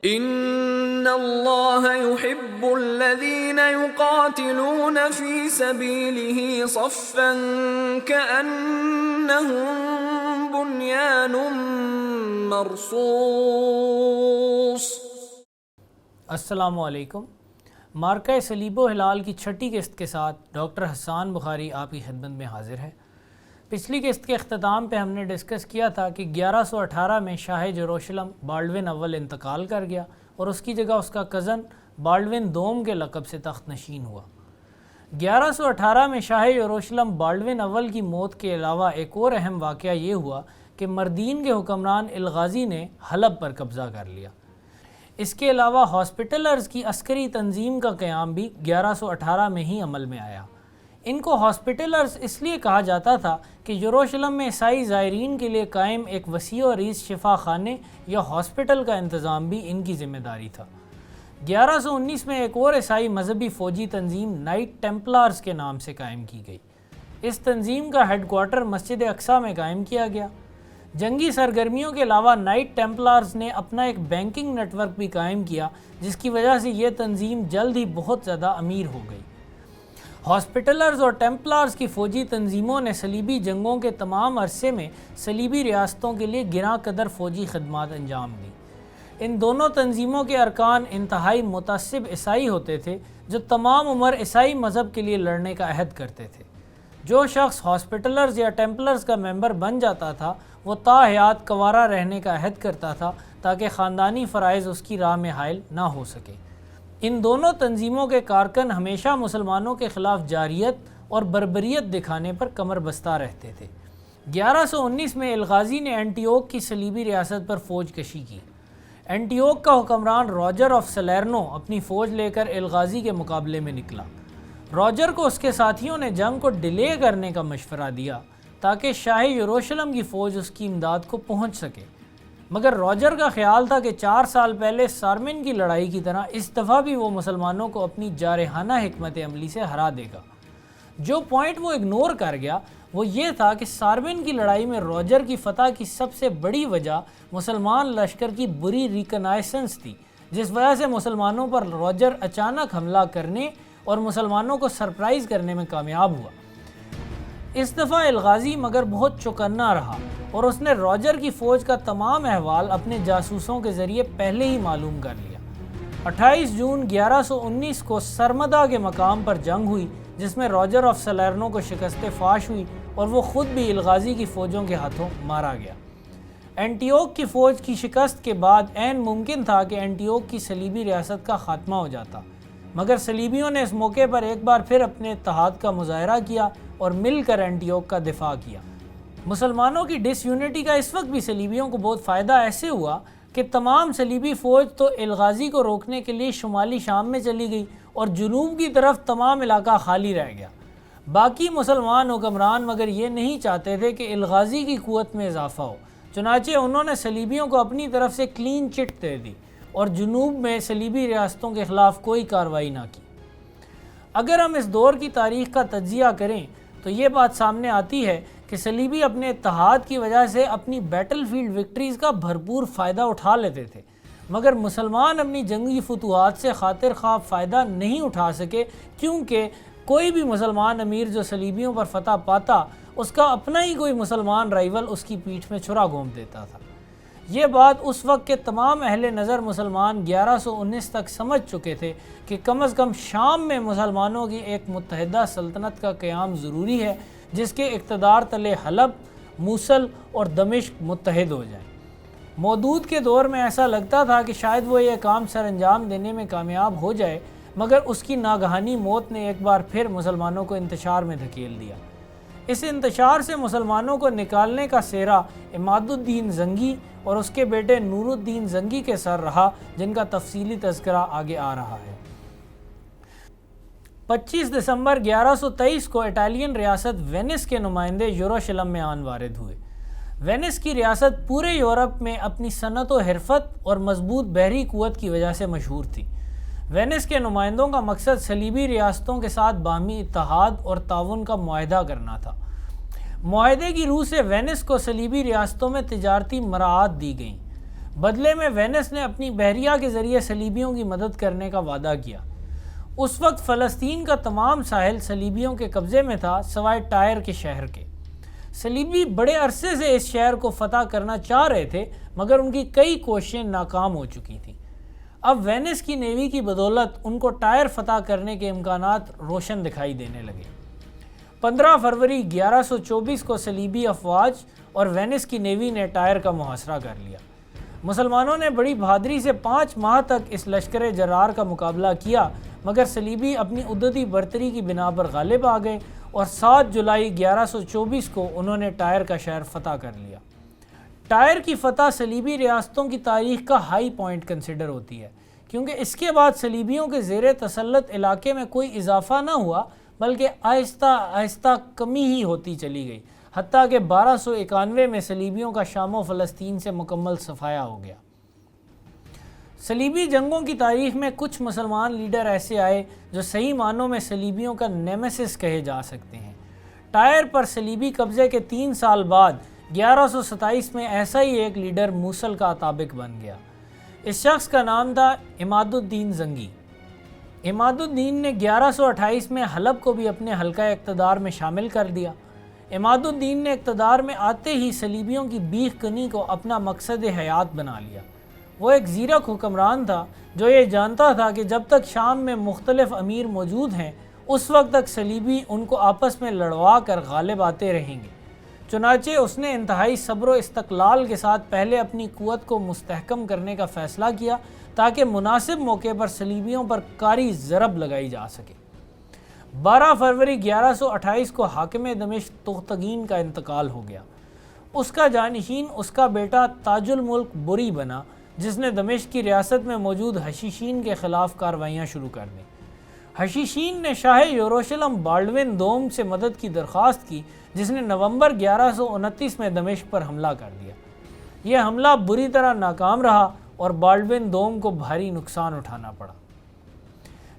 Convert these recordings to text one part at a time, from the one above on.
ان اللہ یحب الذین یقاتلون فی سبیلہ صفا کأنہم بنیان مرصوص۔ السلام علیکم۔ مارکہ صلیب و ہلال کی چھٹی قسط کے ساتھ ڈاکٹر حسان بخاری آپ کی خدمت میں حاضر ہے۔ پچھلی قسط کے اختتام پہ ہم نے ڈسکس کیا تھا کہ 1118 میں شاہ یروشلم بالڈون اول انتقال کر گیا اور اس کی جگہ اس کا کزن بالڈون دوم کے لقب سے تخت نشین ہوا۔ 1118 میں شاہ یروشلم بالڈون اول کی موت کے علاوہ ایک اور اہم واقعہ یہ ہوا کہ مردین کے حکمران الغازی نے حلب پر قبضہ کر لیا۔ اس کے علاوہ ہاسپٹلرز کی عسکری تنظیم کا قیام بھی 1118 میں ہی عمل میں آیا۔ ان کو ہاسپٹلرز اس لیے کہا جاتا تھا کہ یروشلم میں عیسائی زائرین کے لیے قائم ایک وسیع و عریض شفا خانے یا ہاسپٹل کا انتظام بھی ان کی ذمہ داری تھا۔ 1119 میں ایک اور عیسائی مذہبی فوجی تنظیم نائٹ ٹیمپلارز کے نام سے قائم کی گئی۔ اس تنظیم کا ہیڈ کوارٹر مسجد اقصیٰ میں قائم کیا گیا۔ جنگی سرگرمیوں کے علاوہ نائٹ ٹیمپلارز نے اپنا ایک بینکنگ نیٹ ورک بھی قائم کیا، جس کی وجہ سے یہ تنظیم جلد ہی بہت زیادہ امیر ہو گئی۔ ہاسپٹلرز اور ٹیمپلارز کی فوجی تنظیموں نے صلیبی جنگوں کے تمام عرصے میں صلیبی ریاستوں کے لیے گراں قدر فوجی خدمات انجام دیں۔ ان دونوں تنظیموں کے ارکان انتہائی متعصب عیسائی ہوتے تھے جو تمام عمر عیسائی مذہب کے لیے لڑنے کا عہد کرتے تھے۔ جو شخص ہاسپٹلرز یا ٹیمپلرز کا ممبر بن جاتا تھا وہ تا حیات کنوارا رہنے کا عہد کرتا تھا تاکہ خاندانی فرائض اس کی راہ میں حائل نہ ہو سکے۔ ان دونوں تنظیموں کے کارکن ہمیشہ مسلمانوں کے خلاف جاریت اور بربریت دکھانے پر کمر بستہ رہتے تھے۔ 1119 میں الغازی نے اینٹیوک کی صلیبی ریاست پر فوج کشی کی۔ اینٹیوک کا حکمران راجر آف سلیرنو اپنی فوج لے کر الغازی کے مقابلے میں نکلا۔ راجر کو اس کے ساتھیوں نے جنگ کو ڈیلے کرنے کا مشورہ دیا تاکہ شاہ یروشلم کی فوج اس کی امداد کو پہنچ سکے، مگر راجر کا خیال تھا کہ 4 سال پہلے سارمن کی لڑائی کی طرح اس دفعہ بھی وہ مسلمانوں کو اپنی جارحانہ حکمت عملی سے ہرا دے گا۔ جو پوائنٹ وہ اگنور کر گیا وہ یہ تھا کہ سارمن کی لڑائی میں راجر کی فتح کی سب سے بڑی وجہ مسلمان لشکر کی بری ریکنائسنس تھی، جس وجہ سے مسلمانوں پر راجر اچانک حملہ کرنے اور مسلمانوں کو سرپرائز کرنے میں کامیاب ہوا۔ اس دفعہ الغازی مگر بہت چوکنا رہا اور اس نے راجر کی فوج کا تمام احوال اپنے جاسوسوں کے ذریعے پہلے ہی معلوم کر لیا۔ 28 جون 1119 کو سرمدا کے مقام پر جنگ ہوئی جس میں راجر آف سلیرنو کو شکست فاش ہوئی اور وہ خود بھی الغازی کی فوجوں کے ہاتھوں مارا گیا۔ اینٹیوک کی فوج کی شکست کے بعد عین ممکن تھا کہ اینٹیوک کی صلیبی ریاست کا خاتمہ ہو جاتا، مگر صلیبیوں نے اس موقع پر ایک بار پھر اپنے اتحاد کا مظاہرہ کیا اور مل کر اینٹیوک کا دفاع کیا۔ مسلمانوں کی ڈس یونٹی کا اس وقت بھی صلیبیوں کو بہت فائدہ ایسے ہوا کہ تمام صلیبی فوج تو الغازی کو روکنے کے لیے شمالی شام میں چلی گئی اور جنوب کی طرف تمام علاقہ خالی رہ گیا۔ باقی مسلمان حکمران مگر یہ نہیں چاہتے تھے کہ الغازی کی قوت میں اضافہ ہو، چنانچہ انہوں نے صلیبیوں کو اپنی طرف سے کلین چٹ دے دی اور جنوب میں صلیبی ریاستوں کے خلاف کوئی کارروائی نہ کی۔ اگر ہم اس دور کی تاریخ کا تجزیہ کریں تو یہ بات سامنے آتی ہے کہ صلیبی اپنے اتحاد کی وجہ سے اپنی بیٹل فیلڈ وکٹریز کا بھرپور فائدہ اٹھا لیتے تھے، مگر مسلمان اپنی جنگی فتوحات سے خاطر خواہ فائدہ نہیں اٹھا سکے، کیونکہ کوئی بھی مسلمان امیر جو صلیبیوں پر فتح پاتا اس کا اپنا ہی کوئی مسلمان رائیول اس کی پیٹھ میں چھرا گھونپ دیتا تھا۔ یہ بات اس وقت کے تمام اہل نظر مسلمان 1119 تک سمجھ چکے تھے کہ کم از کم شام میں مسلمانوں کی ایک متحدہ سلطنت کا قیام ضروری ہے جس کے اقتدار تلے حلب، موصل اور دمشق متحد ہو جائیں۔ مودود کے دور میں ایسا لگتا تھا کہ شاید وہ یہ کام سر انجام دینے میں کامیاب ہو جائے، مگر اس کی ناگہانی موت نے ایک بار پھر مسلمانوں کو انتشار میں دھکیل دیا۔ اس انتشار سے مسلمانوں کو نکالنے کا سہرا عماد الدین زنگی اور اس کے بیٹے نور الدین زنگی کے سر رہا، جن کا تفصیلی تذکرہ آگے آ رہا ہے۔ 25 دسمبر 1123 کو اٹالین ریاست وینس کے نمائندے یروشلم میں آن وارد ہوئے۔ وینس کی ریاست پورے یورپ میں اپنی صنعت و حرفت اور مضبوط بحری قوت کی وجہ سے مشہور تھی۔ وینس کے نمائندوں کا مقصد صلیبی ریاستوں کے ساتھ باہمی اتحاد اور تعاون کا معاہدہ کرنا تھا۔ معاہدے کی روح سے وینس کو صلیبی ریاستوں میں تجارتی مراعات دی گئیں۔ بدلے میں وینس نے اپنی بحریہ کے ذریعے صلیبیوں کی مدد کرنے کا وعدہ کیا۔ اس وقت فلسطین کا تمام ساحل صلیبیوں کے قبضے میں تھا سوائے ٹائر کے شہر کے۔ صلیبی بڑے عرصے سے اس شہر کو فتح کرنا چاہ رہے تھے مگر ان کی کئی کوششیں ناکام ہو چکی تھیں۔ اب وینس کی نیوی کی بدولت ان کو ٹائر فتح کرنے کے امکانات روشن دکھائی دینے لگے۔ 15 فروری 1124 کو صلیبی افواج اور وینس کی نیوی نے ٹائر کا محاصرہ کر لیا۔ مسلمانوں نے بڑی بہادری سے 5 ماہ تک اس لشکر جرار کا مقابلہ کیا مگر صلیبی اپنی عددی برتری کی بنا پر غالب آ گئے اور 7 جولائی 1124 کو انہوں نے ٹائر کا شہر فتح کر لیا۔ ٹائر کی فتح صلیبی ریاستوں کی تاریخ کا ہائی پوائنٹ کنسیڈر ہوتی ہے کیونکہ اس کے بعد صلیبیوں کے زیر تسلط علاقے میں کوئی اضافہ نہ ہوا بلکہ آہستہ آہستہ کمی ہی ہوتی چلی گئی، حتیٰ کہ 1291 میں صلیبیوں کا شام و فلسطین سے مکمل صفایا ہو گیا۔ صلیبی جنگوں کی تاریخ میں کچھ مسلمان لیڈر ایسے آئے جو صحیح معنوں میں صلیبیوں کا نیمیسس کہے جا سکتے ہیں۔ ٹائر پر صلیبی قبضے کے 3 سال بعد 1127 میں ایسا ہی ایک لیڈر موصل کا عطابق بن گیا۔ اس شخص کا نام تھا عماد الدین زنگی۔ عماد الدین نے 1128 میں حلب کو بھی اپنے حلقہ اقتدار میں شامل کر دیا۔ عماد الدین نے اقتدار میں آتے ہی صلیبیوں کی بیخ کنی کو اپنا مقصد حیات بنا لیا۔ وہ ایک زیرک حکمران تھا جو یہ جانتا تھا کہ جب تک شام میں مختلف امیر موجود ہیں اس وقت تک صلیبی ان کو آپس میں لڑوا کر غالب آتے رہیں گے۔ چنانچہ اس نے انتہائی صبر و استقلال کے ساتھ پہلے اپنی قوت کو مستحکم کرنے کا فیصلہ کیا تاکہ مناسب موقع پر صلیبیوں پر کاری ضرب لگائی جا سکے۔ 12 فروری 1128 کو حاکم دمشق تغتگین کا انتقال ہو گیا۔ اس کا جانشین اس کا بیٹا تاج الملک بری بنا جس نے دمشق کی ریاست میں موجود حشیشین کے خلاف کارروائیاں شروع کر دیں۔ حشیشین نے شاہ یروشلم بالڈون دوم سے مدد کی درخواست کی جس نے نومبر 1129 میں دمشق پر حملہ کر دیا۔ یہ حملہ بری طرح ناکام رہا اور بالڈون دوم کو بھاری نقصان اٹھانا پڑا۔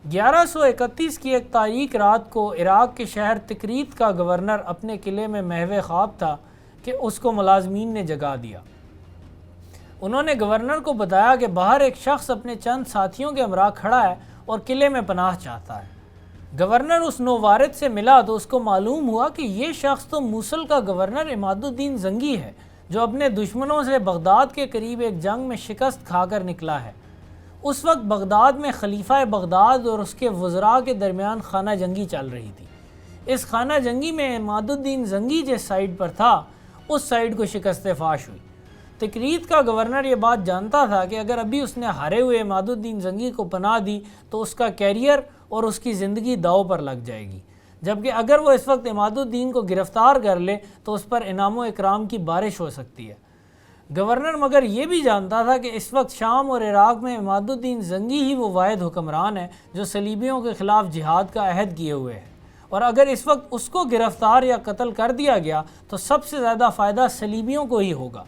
1131 کی ایک تاریک رات کو عراق کے شہر تکریت کا گورنر اپنے قلعے میں محو خواب تھا کہ اس کو ملازمین نے جگا دیا۔ انہوں نے گورنر کو بتایا کہ باہر ایک شخص اپنے چند ساتھیوں کے ہمراہ کھڑا ہے اور قلعے میں پناہ چاہتا ہے۔ گورنر اس نووارد سے ملا تو اس کو معلوم ہوا کہ یہ شخص تو موصل کا گورنر عماد الدین زنگی ہے جو اپنے دشمنوں سے بغداد کے قریب ایک جنگ میں شکست کھا کر نکلا ہے۔ اس وقت بغداد میں خلیفہ بغداد اور اس کے وزراء کے درمیان خانہ جنگی چل رہی تھی۔ اس خانہ جنگی میں عماد الدین زنگی جس سائیڈ پر تھا اس سائیڈ کو شکست فاش ہوئی۔ تکریت کا گورنر یہ بات جانتا تھا کہ اگر ابھی اس نے ہارے ہوئے عماد الدین زنگی کو پناہ دی تو اس کا کیریئر اور اس کی زندگی داؤ پر لگ جائے گی، جبکہ اگر وہ اس وقت عماد الدین کو گرفتار کر لے تو اس پر انعام و اکرام کی بارش ہو سکتی ہے۔ گورنر مگر یہ بھی جانتا تھا کہ اس وقت شام اور عراق میں عماد الدین زنگی ہی وہ واحد حکمران ہے جو صلیبیوں کے خلاف جہاد کا عہد کیے ہوئے ہے، اور اگر اس وقت اس کو گرفتار یا قتل کر دیا گیا تو سب سے زیادہ فائدہ صلیبیوں کو ہی ہوگا۔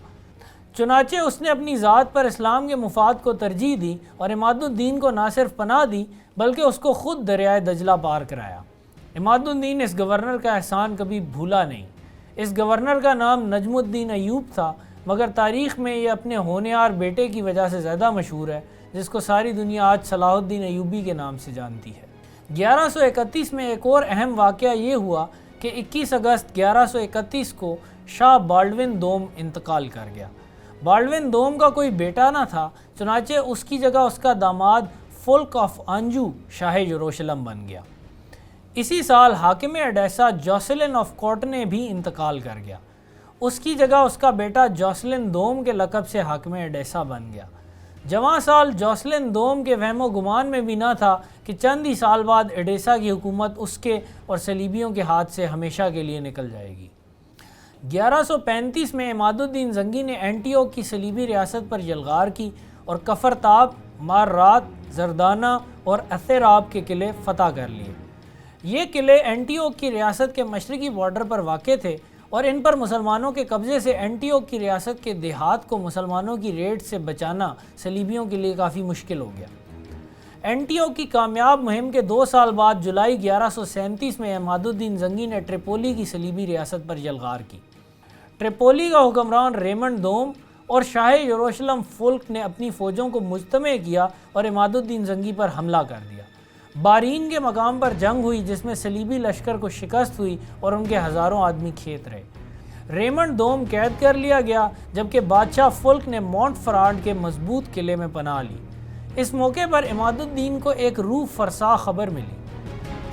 چنانچہ اس نے اپنی ذات پر اسلام کے مفاد کو ترجیح دی اور عماد الدین کو نہ صرف پناہ دی بلکہ اس کو خود دریائے دجلہ پار کرایا۔ عماد الدین اس گورنر کا احسان کبھی بھولا نہیں۔ اس گورنر کا نام نجم الدین ایوب تھا مگر تاریخ میں یہ اپنے ہونہار بیٹے کی وجہ سے زیادہ مشہور ہے جس کو ساری دنیا آج صلاح الدین ایوبی کے نام سے جانتی ہے۔ 1131 میں ایک اور اہم واقعہ یہ ہوا کہ 21 اگست 1131 کو شاہ بالڈون دوم انتقال کر گیا۔ بالڈون دوم کا کوئی بیٹا نہ تھا، چنانچہ اس کی جگہ اس کا داماد فولک آف آنجو شاہ یروشلم بن گیا۔ اسی سال حاکم ایڈیسا جوسلن آف کوٹنے بھی انتقال کر گیا۔ اس کی جگہ اس کا بیٹا جوسلن دوم کے لقب سے حاکم ایڈیسا بن گیا۔ جواں سال جوسلن دوم کے وہم و گمان میں بھی نہ تھا کہ چند ہی سال بعد ایڈیسا کی حکومت اس کے اور صلیبیوں کے ہاتھ سے ہمیشہ کے لیے نکل جائے گی۔ 1135 میں عماد الدین زنگی نے اینٹیوک کی صلیبی ریاست پر یلغار کی اور کفرتاب، ماررات، زردانہ اور اثیراب کے قلعے فتح کر لیے۔ یہ قلعے اینٹیوک کی ریاست کے مشرقی بارڈر پر واقع تھے اور ان پر مسلمانوں کے قبضے سے اینٹیوک کی ریاست کے دیہات کو مسلمانوں کی ریڈ سے بچانا صلیبیوں کے لیے کافی مشکل ہو گیا۔ اینٹیوک کی کامیاب مہم کے 2 سال بعد جولائی 1137 میں عماد الدین زنگی نے ٹریپولی کی صلیبی ریاست پر یلغار کی۔ ٹریپولی کا حکمران ریمنڈ دوم اور شاہ یروشلم فلک نے اپنی فوجوں کو مجتمع کیا اور عماد الدین زنگی پر حملہ کر دیا۔ بارین کے مقام پر جنگ ہوئی جس میں صلیبی لشکر کو شکست ہوئی اور ان کے ہزاروں آدمی کھیت رہے۔ ریمنڈ دوم قید کر لیا گیا جبکہ بادشاہ فلک نے مونٹ فرانڈ کے مضبوط قلعے میں پناہ لی۔ اس موقع پر عماد الدین کو ایک روح فرسا خبر ملی۔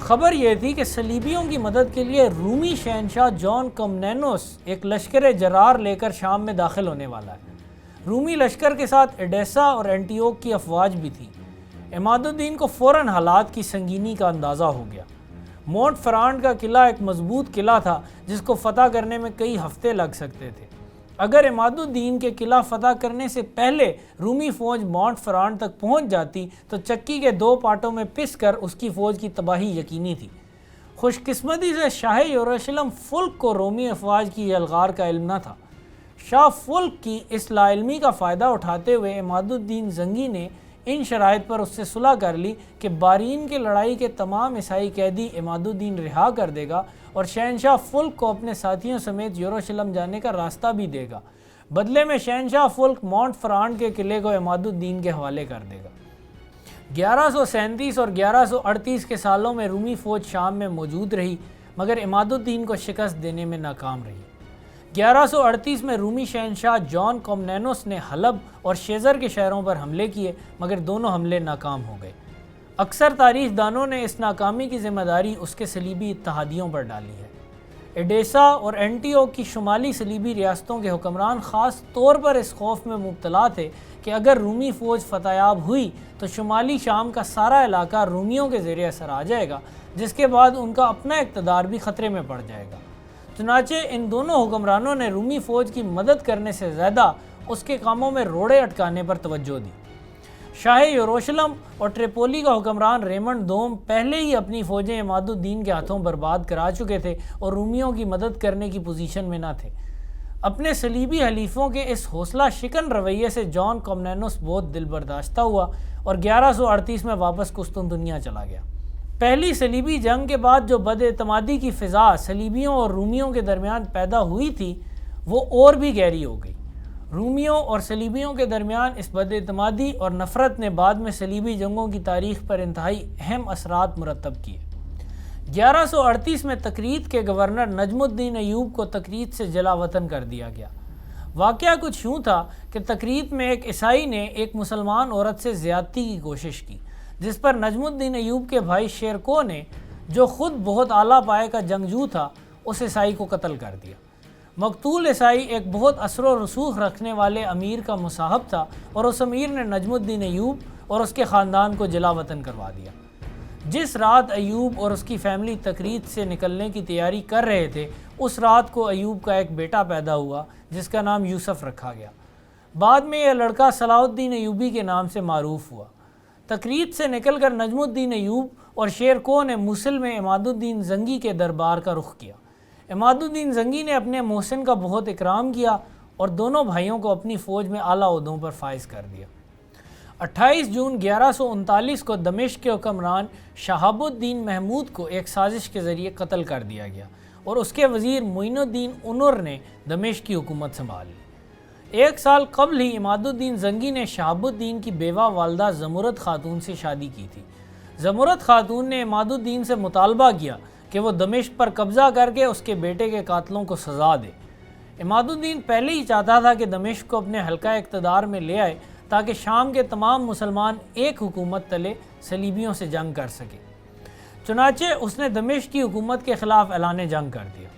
خبر یہ تھی کہ صلیبیوں کی مدد کے لیے رومی شہنشاہ جان کمنینوس ایک لشکر جرار لے کر شام میں داخل ہونے والا ہے۔ رومی لشکر کے ساتھ ایڈیسا اور اینٹیوک کی افواج بھی تھی۔ عماد الدین کو فوراً حالات کی سنگینی کا اندازہ ہو گیا۔ مونٹ فرانڈ کا قلعہ ایک مضبوط قلعہ تھا جس کو فتح کرنے میں کئی ہفتے لگ سکتے تھے۔ اگر عماد الدین کے قلعہ فتح کرنے سے پہلے رومی فوج مونٹ فرانڈ تک پہنچ جاتی تو چکی کے 2 پارٹوں میں پس کر اس کی فوج کی تباہی یقینی تھی۔ خوش قسمتی سے شاہ یروشلم فلک کو رومی افواج کی یلغار کا علم نہ تھا۔ شاہ فلک کی اس لا علمی کا فائدہ اٹھاتے ہوئے عماد الدین زنگی نے ان شرائط پر اس سے صلح کر لی کہ بارین کی لڑائی کے تمام عیسائی قیدی عماد الدین رہا کر دے گا اور شہنشاہ فلک کو اپنے ساتھیوں سمیت یروشلم جانے کا راستہ بھی دے گا۔ بدلے میں شہنشاہ فلک مونٹ فرانڈ کے قلعے کو عماد الدین کے حوالے کر دے گا۔ 1137 اور 1138 کے سالوں میں رومی فوج شام میں موجود رہی مگر عماد الدین کو شکست دینے میں ناکام رہی۔ 1138 میں رومی شہنشاہ جان کومنینوس نے حلب اور شیزر کے شہروں پر حملے کیے مگر دونوں حملے ناکام ہو گئے۔ اکثر تاریخ دانوں نے اس ناکامی کی ذمہ داری اس کے صلیبی اتحادیوں پر ڈالی ہے۔ ایڈیسا اور اینٹیوک کی شمالی صلیبی ریاستوں کے حکمران خاص طور پر اس خوف میں مبتلا تھے کہ اگر رومی فوج فتح یاب ہوئی تو شمالی شام کا سارا علاقہ رومیوں کے زیر اثر آ جائے گا، جس کے بعد ان کا اپنا اقتدار بھی خطرے میں پڑ جائے گا۔ چنانچہ ان دونوں حکمرانوں نے رومی فوج کی مدد کرنے سے زیادہ اس کے کاموں میں روڑے اٹکانے پر توجہ دی۔ شاہ یروشلم اور ٹریپولی کا حکمران ریمنڈ دوم پہلے ہی اپنی فوجیں عماد الدین کے ہاتھوں برباد کرا چکے تھے اور رومیوں کی مدد کرنے کی پوزیشن میں نہ تھے۔ اپنے صلیبی حلیفوں کے اس حوصلہ شکن رویے سے جان کومنینوس بہت دل برداشتہ ہوا اور 1138 میں واپس قسطنطنیہ چلا گیا۔ پہلی صلیبی جنگ کے بعد جو بد اعتمادی کی فضا صلیبیوں اور رومیوں کے درمیان پیدا ہوئی تھی وہ اور بھی گہری ہو گئی۔ رومیوں اور صلیبیوں کے درمیان اس بد اعتمادی اور نفرت نے بعد میں صلیبی جنگوں کی تاریخ پر انتہائی اہم اثرات مرتب کیے۔ 1138 میں تکریت کے گورنر نجم الدین ایوب کو تکریت سے جلا وطن کر دیا گیا۔ واقعہ کچھ یوں تھا کہ تکریت میں ایک عیسائی نے ایک مسلمان عورت سے زیادتی کی کوشش کی، جس پر نجم الدین ایوب کے بھائی شیرکو نے، جو خود بہت اعلیٰ پائے کا جنگجو تھا، اس عیسائی کو قتل کر دیا۔ مقتول عیسائی ایک بہت اثر و رسوخ رکھنے والے امیر کا مصاحب تھا اور اس امیر نے نجم الدین ایوب اور اس کے خاندان کو جلا وطن کروا دیا۔ جس رات ایوب اور اس کی فیملی تکریت سے نکلنے کی تیاری کر رہے تھے، اس رات کو ایوب کا ایک بیٹا پیدا ہوا جس کا نام یوسف رکھا گیا۔ بعد میں یہ لڑکا صلاح الدین ایوبی کے نام سے معروف ہوا۔ تکریت سے نکل کر نجم الدین ایوب اور شیرکو نے موصل میں عماد الدین زنگی کے دربار کا رخ کیا۔ عماد الدین زنگی نے اپنے محسن کا بہت اکرام کیا اور دونوں بھائیوں کو اپنی فوج میں اعلیٰ عہدوں پر فائز کر دیا۔ 28 جون 1139 کو دمشق کے حکمران شہاب الدین محمود کو ایک سازش کے ذریعے قتل کر دیا گیا اور اس کے وزیر معین الدین انور نے دمشق کی حکومت سنبھال لی۔ 1 سال قبل ہی عماد الدین زنگی نے شہاب الدین کی بیوہ والدہ زمرد خاتون سے شادی کی تھی۔ زمرد خاتون نے عماد الدین سے مطالبہ کیا کہ وہ دمشق پر قبضہ کر کے اس کے بیٹے کے قاتلوں کو سزا دے۔ عماد الدین پہلے ہی چاہتا تھا کہ دمشق کو اپنے حلقہ اقتدار میں لے آئے تاکہ شام کے تمام مسلمان ایک حکومت تلے صلیبیوں سے جنگ کر سکے۔ چنانچہ اس نے دمشق کی حکومت کے خلاف اعلان جنگ کر دیا۔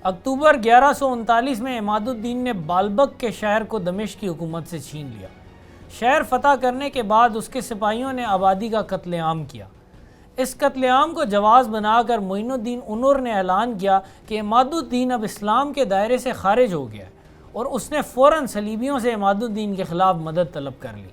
اکتوبر 1139 میں عماد الدین نے بالبک کے شہر کو دمشق کی حکومت سے چھین لیا۔ شہر فتح کرنے کے بعد اس کے سپاہیوں نے آبادی کا قتل عام کیا۔ اس قتل عام کو جواز بنا کر معین الدین انور نے اعلان کیا کہ عماد الدین اب اسلام کے دائرے سے خارج ہو گیا ہے اور اس نے فوراً صلیبیوں سے عماد الدین کے خلاف مدد طلب کر لی۔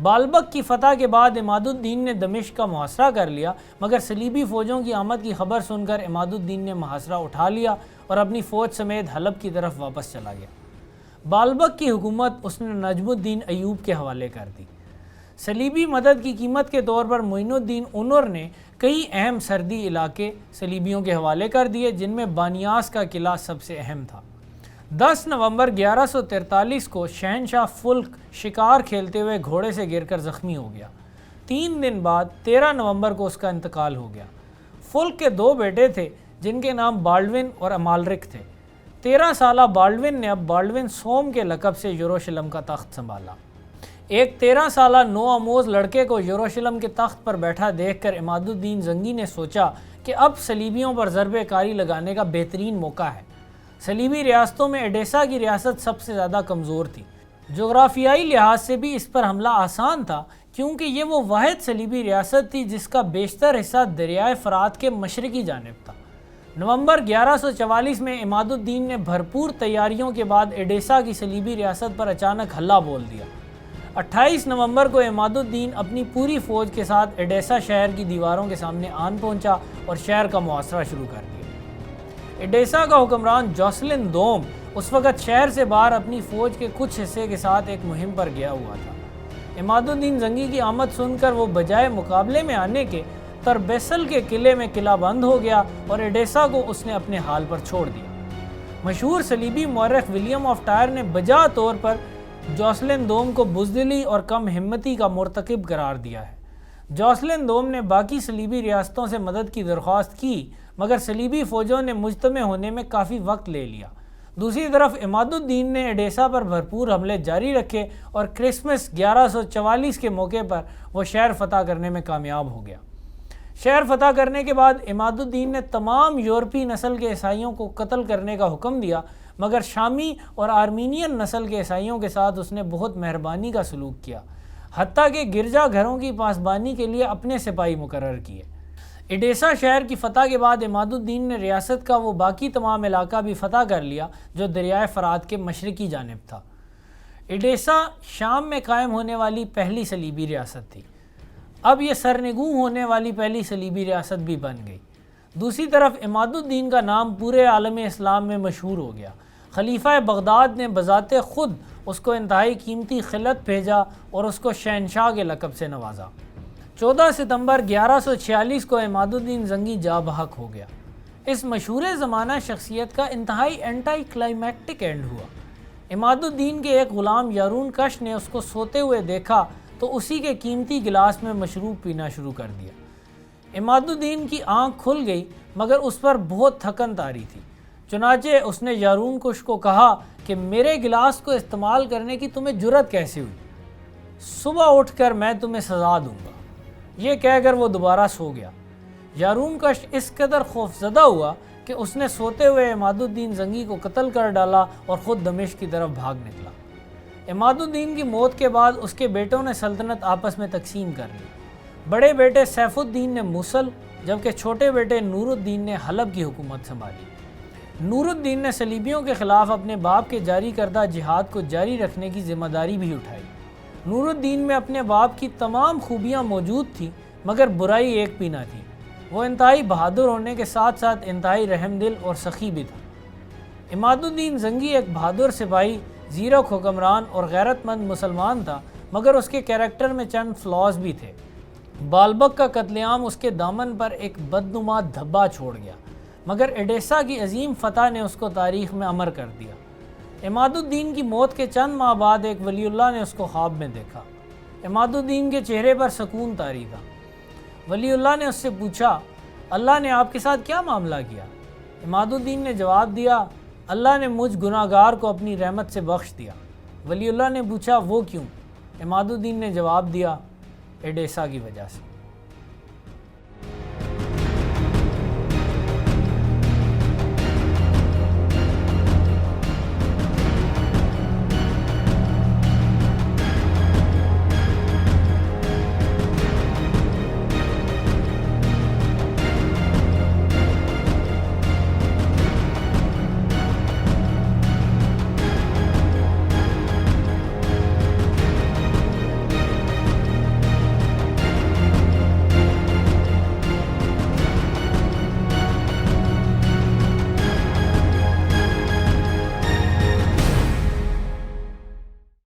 بالبک کی فتح کے بعد عماد الدین نے دمشق کا محاصرہ کر لیا مگر صلیبی فوجوں کی آمد کی خبر سن کر عماد الدین نے محاصرہ اٹھا لیا اور اپنی فوج سمیت حلب کی طرف واپس چلا گیا۔ بالبک کی حکومت اس نے نجم الدین ایوب کے حوالے کر دی۔ صلیبی مدد کی قیمت کے طور پر معین الدین انور نے کئی اہم سردی علاقے صلیبیوں کے حوالے کر دیے جن میں بانیاس کا قلعہ سب سے اہم تھا۔ 10 نومبر 1143 کو شہنشاہ فلک شکار کھیلتے ہوئے گھوڑے سے گر کر زخمی ہو گیا۔ 3 دن بعد 13 نومبر کو اس کا انتقال ہو گیا۔ فلک کے 2 بیٹے تھے جن کے نام بالڈون اور امالرک تھے۔ 13 سالہ بالڈون نے اب بالڈون سوم کے لقب سے یروشلم کا تخت سنبھالا۔ ایک 13 سالہ نو آموز لڑکے کو یروشلم کے تخت پر بیٹھا دیکھ کر عماد الدین زنگی نے سوچا کہ اب صلیبیوں پر ضرب کاری لگانے کا بہترین موقع ہے۔ صلیبی ریاستوں میں ایڈیسا کی ریاست سب سے زیادہ کمزور تھی۔ جغرافیائی لحاظ سے بھی اس پر حملہ آسان تھا کیونکہ یہ وہ واحد صلیبی ریاست تھی جس کا بیشتر حصہ دریائے فرات کے مشرقی جانب تھا۔ نومبر 1144 میں عماد الدین نے بھرپور تیاریوں کے بعد ایڈیسا کی صلیبی ریاست پر اچانک حملہ بول دیا۔ 28 نومبر کو عماد الدین اپنی پوری فوج کے ساتھ ایڈیسا شہر کی دیواروں کے سامنے آن پہنچا اور شہر کا محاصرہ شروع کر دیا۔ ایڈیسا کا حکمران جوسلن دوم اس وقت شہر سے باہر اپنی فوج کے کچھ حصے کے ساتھ ایک مہم پر گیا ہوا تھا۔ عماد الدین زنگی کی آمد سن کر وہ بجائے مقابلے میں آنے کے تربیسل کے قلعے میں قلعہ بند ہو گیا اور ایڈیسا کو اس نے اپنے حال پر چھوڑ دیا۔ مشہور صلیبی مورخ ولیم آف ٹائر نے بجا طور پر جوسلن دوم کو بزدلی اور کم ہمتی کا مرتکب قرار دیا ہے۔ جوسلن دوم نے باقی صلیبی ریاستوں سے مدد کی درخواست کی مگر صلیبی فوجوں نے مجتمع ہونے میں کافی وقت لے لیا۔ دوسری طرف عماد الدین نے ایڈیسا پر بھرپور حملے جاری رکھے اور کرسمس 1144 کے موقع پر وہ شہر فتح کرنے میں کامیاب ہو گیا۔ شہر فتح کرنے کے بعد عماد الدین نے تمام یورپی نسل کے عیسائیوں کو قتل کرنے کا حکم دیا مگر شامی اور آرمینین نسل کے عیسائیوں کے ساتھ اس نے بہت مہربانی کا سلوک کیا، حتیٰ کہ گرجا گھروں کی پاسبانی کے لیے اپنے سپاہی مقرر کیے۔ ایڈیسا شہر کی فتح کے بعد عماد الدین نے ریاست کا وہ باقی تمام علاقہ بھی فتح کر لیا جو دریائے فرات کے مشرقی جانب تھا۔ ایڈیسا شام میں قائم ہونے والی پہلی صلیبی ریاست تھی۔ اب یہ سرنگوں ہونے والی پہلی صلیبی ریاست بھی بن گئی۔ دوسری طرف عماد الدین کا نام پورے عالم اسلام میں مشہور ہو گیا۔ خلیفہ بغداد نے بذات خود اس کو انتہائی قیمتی خلعت بھیجا اور اس کو شہنشاہ کے لقب سے نوازا۔ 14 ستمبر 1146 کو عماد الدین زنگی جاں بحق ہو گیا۔ اس مشہور زمانہ شخصیت کا انتہائی اینٹائی کلائمیکٹک اینڈ ہوا۔ عماد الدین کے ایک غلام یارون کش نے اس کو سوتے ہوئے دیکھا تو اسی کے قیمتی گلاس میں مشروب پینا شروع کر دیا۔ عماد الدین کی آنکھ کھل گئی مگر اس پر بہت تھکن طاری تھی، چنانچہ اس نے یارون کش کو کہا کہ میرے گلاس کو استعمال کرنے کی تمہیں جرت کیسے ہوئی؟ صبح اٹھ کر میں تمہیں سزا دوں گا۔ یہ کہہ کر وہ دوبارہ سو گیا۔ یارون کش اس قدر خوفزدہ ہوا کہ اس نے سوتے ہوئے عماد الدین زنگی کو قتل کر ڈالا اور خود دمشق کی طرف بھاگ نکلا۔ عماد الدین کی موت کے بعد اس کے بیٹوں نے سلطنت آپس میں تقسیم کر لی۔ بڑے بیٹے سیف الدین نے موصل جبکہ چھوٹے بیٹے نور الدین نے حلب کی حکومت سنبھالی۔ نور الدین نے صلیبیوں کے خلاف اپنے باپ کے جاری کردہ جہاد کو جاری رکھنے کی ذمہ داری بھی اٹھائی۔ نور الدین میں اپنے باپ کی تمام خوبیاں موجود تھیں مگر برائی ایک بھی نہ تھی۔ وہ انتہائی بہادر ہونے کے ساتھ ساتھ انتہائی رحم دل اور سخی بھی تھا۔ عماد الدین زنگی ایک بہادر سپاہی، زیرک حکمران اور غیرت مند مسلمان تھا مگر اس کے کیریکٹر میں چند فلاز بھی تھے۔ بالبک کا قتل عام اس کے دامن پر ایک بدنما دھبا چھوڑ گیا مگر ایڈیسا کی عظیم فتح نے اس کو تاریخ میں امر کر دیا۔ عماد الدین کی موت کے چند ماہ بعد ایک ولی اللہ نے اس کو خواب میں دیکھا۔ عماد الدین کے چہرے پر سکون طاری تھا۔ ولی اللہ نے اس سے پوچھا، اللہ نے آپ کے ساتھ کیا معاملہ کیا؟ عماد الدین نے جواب دیا، اللہ نے مجھ گناہ گار کو اپنی رحمت سے بخش دیا۔ ولی اللہ نے پوچھا وہ کیوں؟ عماد الدین نے جواب دیا، ایڈیسا کی وجہ سے۔